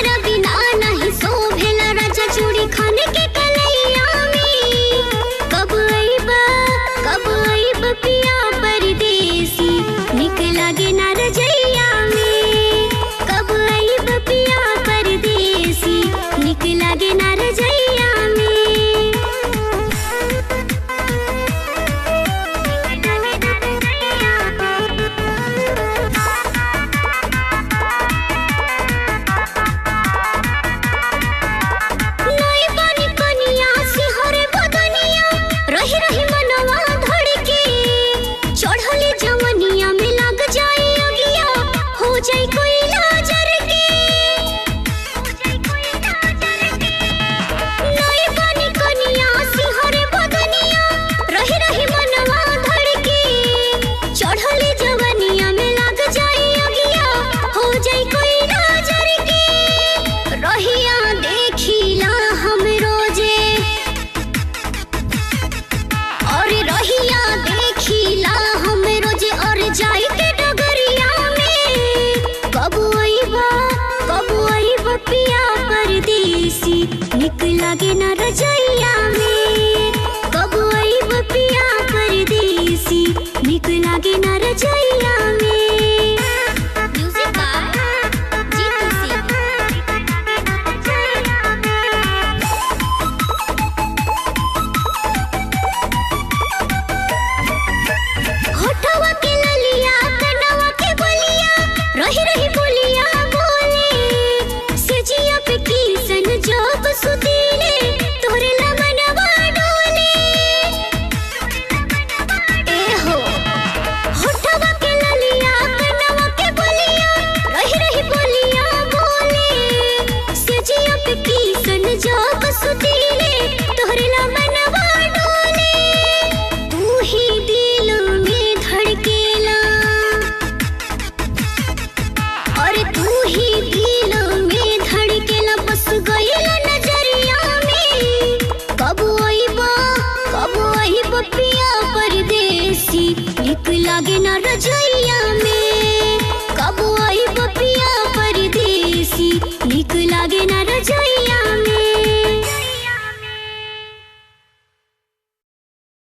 तोहरा बिना नहीं शोभेला राजा चूड़ी खाने के कलैया में। कब आइब पिया परदेसी निक लागे ना रजैया में। कब आइब पिया परदेसी निक लागे ना रजैया में। नई पानी कनिया सिहरे बदनिया रही रही मनवा धड़के। चढ़ले जवनिया में लग जाए अगिया हो जाए कोई लाजर के। नई पानी कनिया सिहरे बदनिया रही रही मनवा धड़के। चढ़ले जवनिया में लग जाए अगिया हो जाए कोई लाजर के। रहिया देखिला हम रोजे और रहिया देखिला हम रोजे और जाई के डगरिया में। कब आइब पिया परदेसी निक लागे ना रजैया में। कब आइब पिया परदेसी निक लागे ना रजैया में। Music by Jeetu Singh. होठवा के ललिया कनवा के बलिया रही रही बोलिया बोले। सेजिया पे किसन जब सुतीले तोरे ला मनवा डोले। ए हो होठवा के ललिया कनवा के बलिया रही रही बोलिया बोले। सेजिया पे किसन जब सुतीले तोरे ला मनवा डोले। तू ही दिल में धड़केला और तू ही दिल में धड़केला बस गइला नजरिया में। कब आइब पिया परदेसी निक लागे ना रजैया में। कब आइब पिया परदेसी निक लागे ना